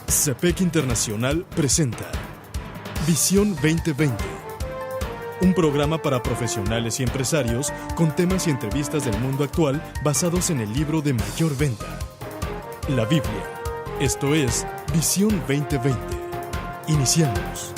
CEPEC Internacional presenta Visión 2020, un programa para profesionales y empresarios con temas y entrevistas del mundo actual basados en el libro de mayor venta, la Biblia. Esto es Visión 2020. Iniciamos.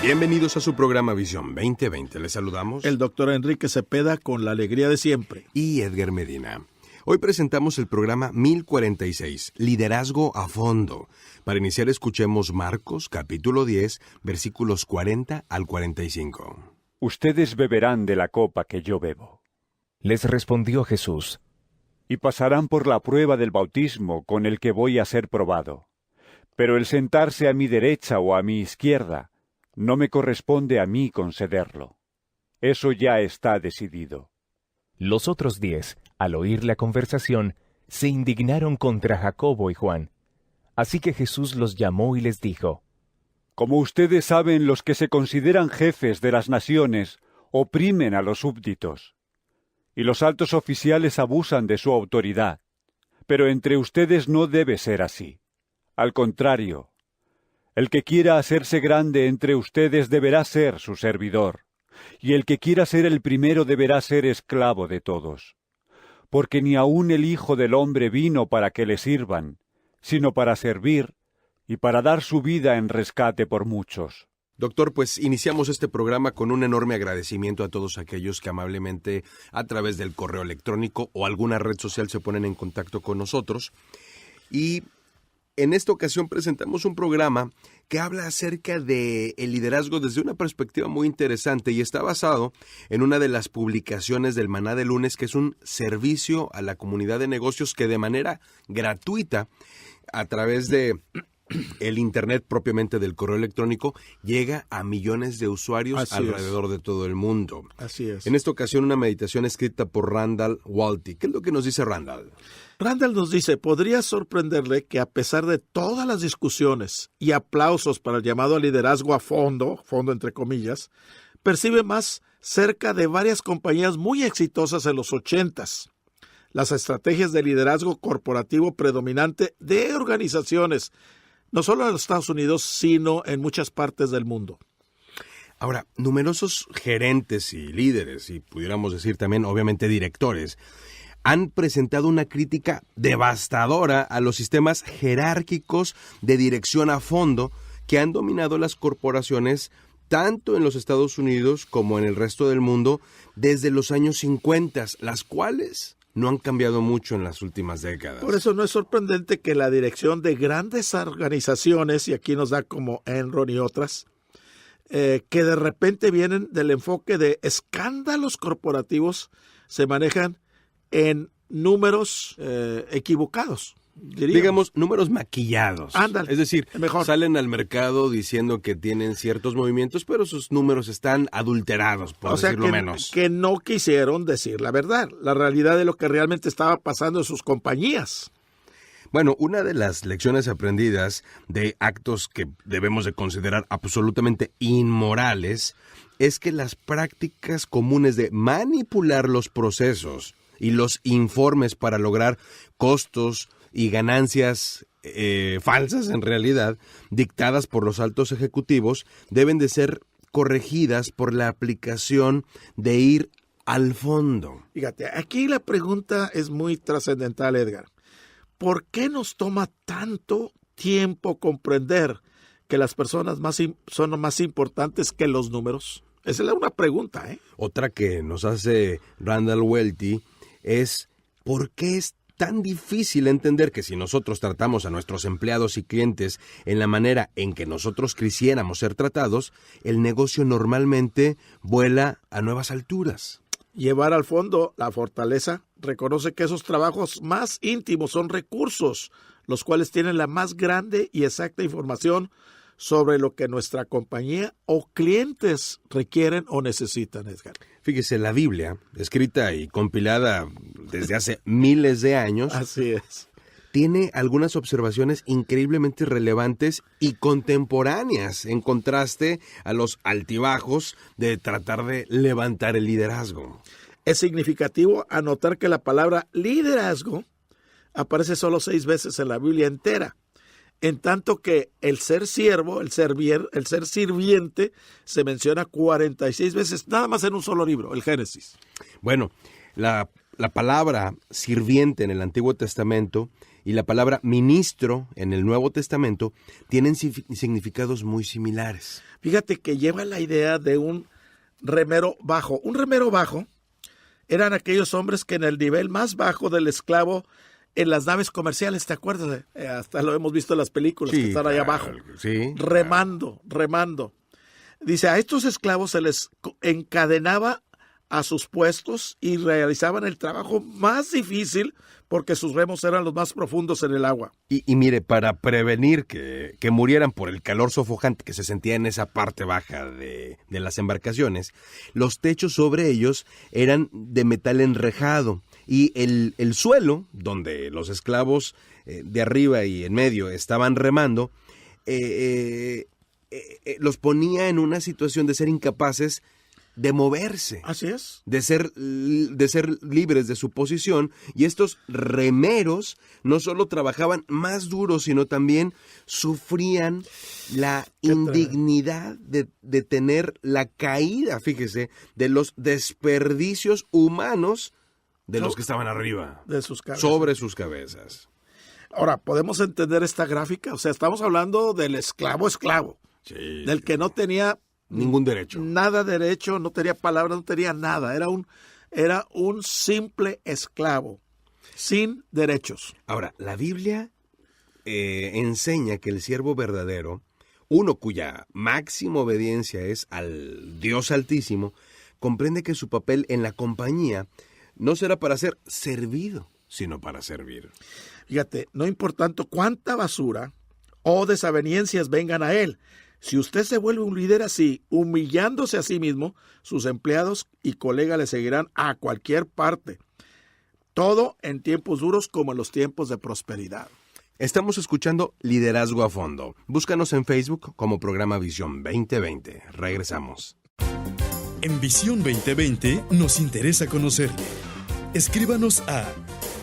Bienvenidos a su programa Visión 2020. Les saludamos el doctor Enrique Cepeda con la alegría de siempre. Y Edgar Medina. Hoy presentamos el programa 1046, Liderazgo a Fondo. Para iniciar escuchemos Marcos, capítulo 10, versículos 40 al 45. Ustedes beberán de la copa que yo bebo. Les respondió Jesús. Y pasarán por la prueba del bautismo con el que voy a ser probado. Pero el sentarse a mi derecha o a mi izquierda, no me corresponde a mí concederlo. Eso ya está decidido. Los otros 10, al oír la conversación, se indignaron contra Jacobo y Juan. Así que Jesús los llamó y les dijo: Como ustedes saben, los que se consideran jefes de las naciones oprimen a los súbditos, y los altos oficiales abusan de su autoridad. Pero entre ustedes no debe ser así. Al contrario, el que quiera hacerse grande entre ustedes deberá ser su servidor, y el que quiera ser el primero deberá ser esclavo de todos. Porque ni aun el Hijo del Hombre vino para que le sirvan, sino para servir y para dar su vida en rescate por muchos. Doctor, pues iniciamos este programa con un enorme agradecimiento a todos aquellos que amablemente a través del correo electrónico o alguna red social se ponen en contacto con nosotros. Y en esta ocasión presentamos un programa que habla acerca del liderazgo desde una perspectiva muy interesante y está basado en una de las publicaciones del Maná de Lunes, que es un servicio a la comunidad de negocios que de manera gratuita, a través de el Internet propiamente del correo electrónico, llega a millones de usuarios alrededor de todo el mundo. Así es. En esta ocasión una meditación escrita por Randall Walty. ¿Qué es lo que nos dice Randall? Randall nos dice: podría sorprenderle que a pesar de todas las discusiones y aplausos para el llamado liderazgo a fondo entre comillas, percibe más cerca de varias compañías muy exitosas en los 80s. Las estrategias de liderazgo corporativo predominante de organizaciones, no solo en los Estados Unidos, sino en muchas partes del mundo. Ahora, numerosos gerentes y líderes, y pudiéramos decir también, obviamente, directores, han presentado una crítica devastadora a los sistemas jerárquicos de dirección a fondo que han dominado las corporaciones tanto en los Estados Unidos como en el resto del mundo desde los años 50, las cuales no han cambiado mucho en las últimas décadas. Por eso no es sorprendente que la dirección de grandes organizaciones, y aquí nos da como Enron y otras, que de repente vienen del enfoque de escándalos corporativos, se manejan en números equivocados. Digamos, números maquillados. Ándale, es decir, mejor. Salen al mercado diciendo que tienen ciertos movimientos, pero sus números están adulterados, por decirlo menos. Que no quisieron decir la verdad, la realidad de lo que realmente estaba pasando en sus compañías. Bueno, una de las lecciones aprendidas de actos que debemos de considerar absolutamente inmorales es que las prácticas comunes de manipular los procesos y los informes para lograr costos y ganancias falsas en realidad, dictadas por los altos ejecutivos, deben de ser corregidas por la aplicación de ir al fondo. Fíjate, aquí la pregunta es muy trascendental, Edgar. ¿Por qué nos toma tanto tiempo comprender que las personas son más importantes que los números? Esa es una pregunta, ¿eh? Otra que nos hace Randall Walty es: ¿por qué es tan difícil entender que si nosotros tratamos a nuestros empleados y clientes en la manera en que nosotros quisiéramos ser tratados, el negocio normalmente vuela a nuevas alturas? Llevar al fondo la fortaleza reconoce que esos trabajos más íntimos son recursos, los cuales tienen la más grande y exacta información sobre lo que nuestra compañía o clientes requieren o necesitan, Edgar. Fíjese, la Biblia, escrita y compilada desde hace miles de años, así es, tiene algunas observaciones increíblemente relevantes y contemporáneas, en contraste a los altibajos de tratar de levantar el liderazgo. Es significativo anotar que la palabra liderazgo aparece solo 6 veces en la Biblia entera, en tanto que el ser siervo, el ser sirviente, se menciona 46 veces, nada más en un solo libro, el Génesis. Bueno, la palabra sirviente en el Antiguo Testamento y la palabra ministro en el Nuevo Testamento tienen significados muy similares. Fíjate que lleva la idea de un remero bajo. Un remero bajo eran aquellos hombres que en el nivel más bajo del esclavo en las naves comerciales, ¿te acuerdas? Hasta lo hemos visto en las películas, que están allá abajo, remando. Dice, a estos esclavos se les encadenaba a sus puestos y realizaban el trabajo más difícil porque sus remos eran los más profundos en el agua. Y mire, para prevenir que murieran por el calor sofocante que se sentía en esa parte baja de las embarcaciones, los techos sobre ellos eran de metal enrejado y el suelo, donde los esclavos de arriba y en medio estaban remando, los ponía en una situación de ser incapaces de moverse. Así es. De ser libres de su posición, y estos remeros no solo trabajaban más duro, sino también sufrían la indignidad de tener la caída, fíjese, de los desperdicios humanos de los que estaban arriba, de sus cabezas. Sobre sus cabezas. Ahora, ¿podemos entender esta gráfica? O sea, estamos hablando del esclavo, sí, del que no tenía ningún derecho. Nada derecho, no tenía palabras, no tenía nada. Era un simple esclavo, sin derechos. Ahora, la Biblia enseña que el siervo verdadero, uno cuya máxima obediencia es al Dios Altísimo, comprende que su papel en la compañía no será para ser servido, sino para servir. Fíjate, no importando cuánta basura o desavenencias vengan a él, si usted se vuelve un líder así, humillándose a sí mismo, sus empleados y colegas le seguirán a cualquier parte. Todo en tiempos duros como en los tiempos de prosperidad. Estamos escuchando Liderazgo a Fondo. Búscanos en Facebook como programa Visión 2020. Regresamos. En Visión 2020 nos interesa conocerle. Escríbanos a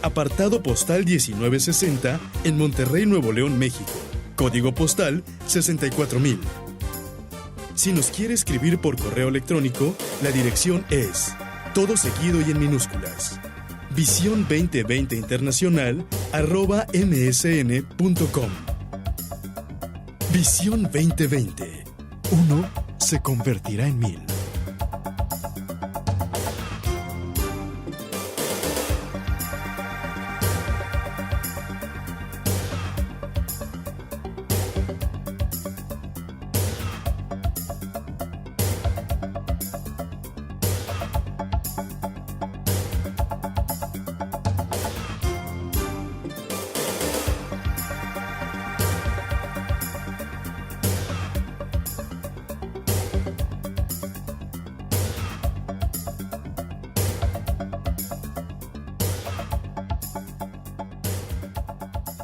apartado postal 1960 en Monterrey, Nuevo León, México. Código postal 64000. Si nos quiere escribir por correo electrónico, la dirección es todo seguido y en minúsculas. Visión 2020 Internacional @msn.com. Visión 2020. Uno se convertirá en 1000.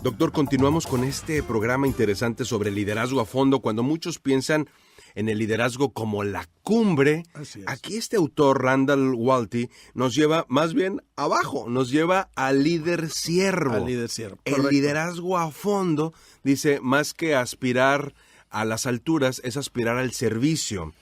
Doctor, continuamos con este programa interesante sobre liderazgo a fondo. Cuando muchos piensan en el liderazgo como la cumbre, aquí este autor, Randall Walty, nos lleva más bien abajo, nos lleva al líder siervo. El liderazgo a fondo, dice, más que aspirar a las alturas, es aspirar al servicio.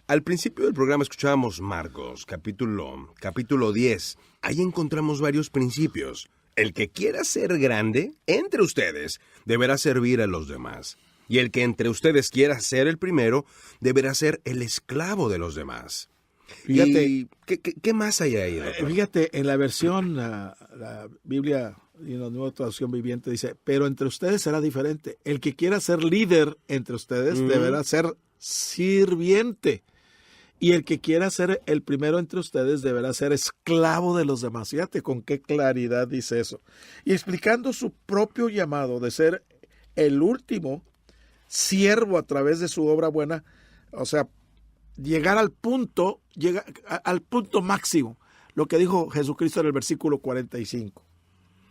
Al principio del programa escuchábamos Marcos, capítulo 10. Ahí encontramos varios principios. El que quiera ser grande entre ustedes deberá servir a los demás. Y el que entre ustedes quiera ser el primero deberá ser el esclavo de los demás. Fíjate, ¿y qué más hay ahí, doctor? Fíjate, en la versión, la Biblia, la Nueva Traducción Viviente dice, pero entre ustedes será diferente. El que quiera ser líder entre ustedes deberá ser sirviente. Y el que quiera ser el primero entre ustedes deberá ser esclavo de los demás. Fíjate con qué claridad dice eso. Y explicando su propio llamado de ser el último siervo a través de su obra buena, o sea, llegar al punto máximo. Lo que dijo Jesucristo en el versículo 45.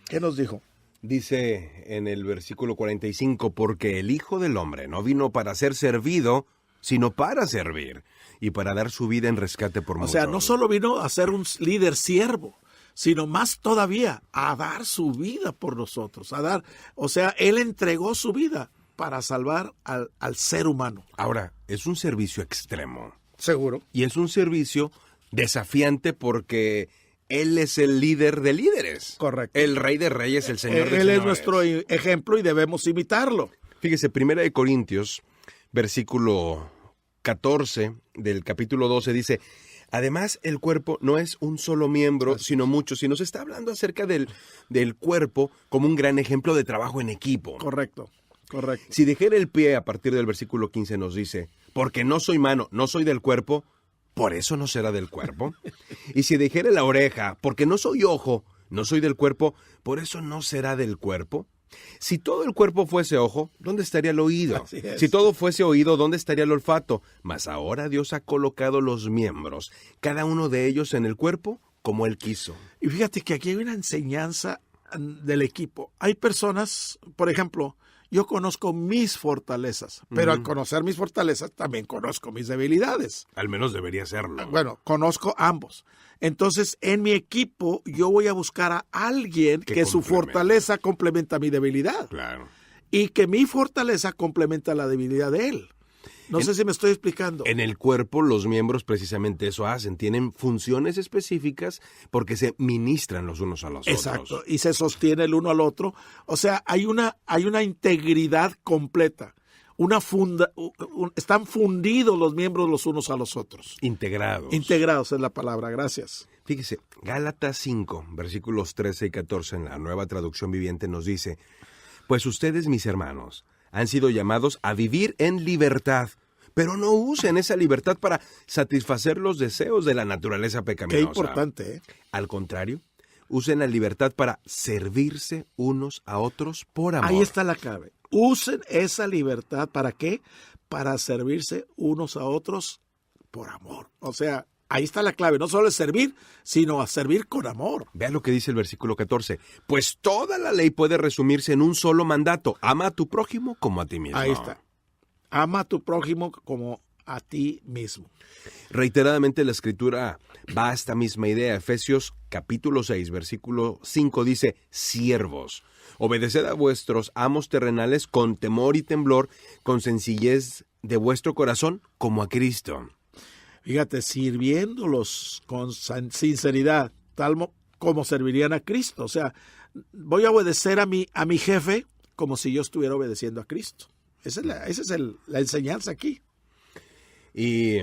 ¿Qué nos dijo? Dice en el versículo 45, porque el Hijo del Hombre no vino para ser servido, sino para servir y para dar su vida en rescate por muchos. O sea, no solo vino a ser un líder siervo, sino más todavía a dar su vida por nosotros, Él entregó su vida para salvar al ser humano. Ahora, es un servicio extremo. Seguro. Y es un servicio desafiante porque Él es el líder de líderes. Correcto. El Rey de Reyes, el Señor de Señores. Él es nuestro ejemplo y debemos imitarlo. Fíjese, 1 Corintios, versículo 14 del capítulo 12 dice: además, el cuerpo no es un solo miembro, sino muchos. Y nos está hablando acerca del cuerpo como un gran ejemplo de trabajo en equipo. Correcto. Si dijera el pie, a partir del versículo 15 nos dice: porque no soy mano, no soy del cuerpo, ¿por eso no será del cuerpo? Y si dijera la oreja: porque no soy ojo, no soy del cuerpo, ¿por eso no será del cuerpo? Si todo el cuerpo fuese ojo, ¿dónde estaría el oído? Si todo fuese oído, ¿dónde estaría el olfato? Mas ahora Dios ha colocado los miembros, cada uno de ellos en el cuerpo, como Él quiso. Y fíjate que aquí hay una enseñanza del equipo. Hay personas, por ejemplo, yo conozco mis fortalezas, pero al conocer mis fortalezas también conozco mis debilidades. Al menos debería serlo. Bueno, conozco ambos. Entonces, en mi equipo, yo voy a buscar a alguien que su fortaleza complementa mi debilidad. Claro. Y que mi fortaleza complementa la debilidad de él. No sé si me estoy explicando. En el cuerpo, los miembros precisamente eso hacen. Tienen funciones específicas porque se ministran los unos a los otros. Exacto. Y se sostiene el uno al otro. O sea, hay una integridad completa. Están fundidos los miembros los unos a los otros. Integrados. Integrados es la palabra, gracias. Fíjese, Gálatas 5, versículos 13 y 14 en la Nueva Traducción Viviente nos dice: pues ustedes, mis hermanos, han sido llamados a vivir en libertad, pero no usen esa libertad para satisfacer los deseos de la naturaleza pecaminosa. Qué importante, ¿eh? Al contrario, usen la libertad para servirse unos a otros por amor. Ahí está la clave. Usen esa libertad, ¿para qué? Para servirse unos a otros por amor. O sea, ahí está la clave. No solo es servir, sino a servir con amor. Vea lo que dice el versículo 14. Pues toda la ley puede resumirse en un solo mandato: ama a tu prójimo como a ti mismo. Ahí está. Ama a tu prójimo como a ti mismo. Reiteradamente la Escritura va a esta misma idea. Efesios capítulo 6, versículo 5 dice: siervos, obedeced a vuestros amos terrenales con temor y temblor, con sencillez de vuestro corazón, como a Cristo. Fíjate, sirviéndolos con sinceridad, tal como servirían a Cristo. O sea, voy a obedecer a mi jefe como si yo estuviera obedeciendo a Cristo. Esa es la enseñanza aquí. Y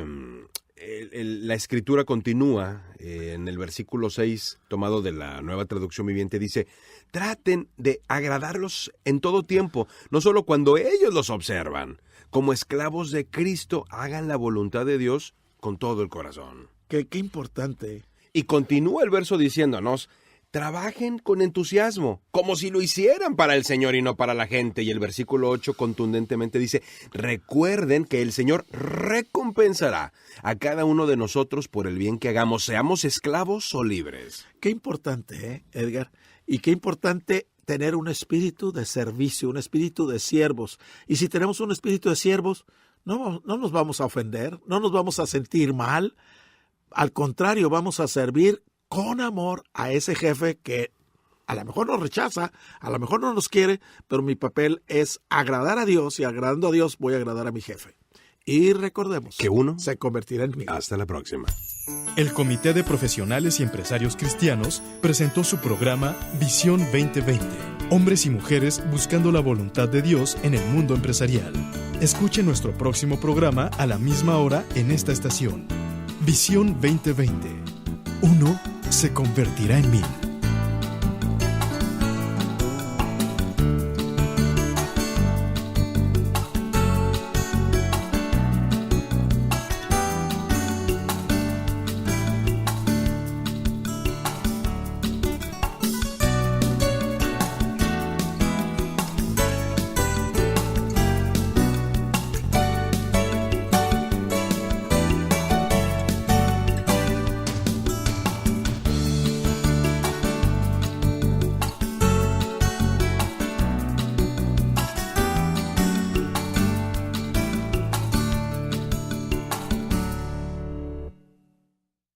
la Escritura continúa en el versículo 6, tomado de la Nueva Traducción Viviente, dice: traten de agradarlos en todo tiempo, no solo cuando ellos los observan. Como esclavos de Cristo, hagan la voluntad de Dios con todo el corazón. Qué importante. Y continúa el verso diciéndonos: trabajen con entusiasmo, como si lo hicieran para el Señor y no para la gente. Y el versículo 8 contundentemente dice: recuerden que el Señor recompensará a cada uno de nosotros por el bien que hagamos, seamos esclavos o libres. Qué importante, Edgar. Y qué importante tener un espíritu de servicio, un espíritu de siervos. Y si tenemos un espíritu de siervos, no nos vamos a ofender, no nos vamos a sentir mal. Al contrario, vamos a servir con amor a ese jefe que a lo mejor nos rechaza, a lo mejor no nos quiere, pero mi papel es agradar a Dios, y agradando a Dios voy a agradar a mi jefe. Y recordemos que uno se convertirá en mí. Hasta la próxima. El Comité de Profesionales y Empresarios Cristianos presentó su programa Visión 2020. Hombres y mujeres buscando la voluntad de Dios en el mundo empresarial. Escuche nuestro próximo programa a la misma hora en esta estación. Visión 2020. Uno se convertirá en 1000.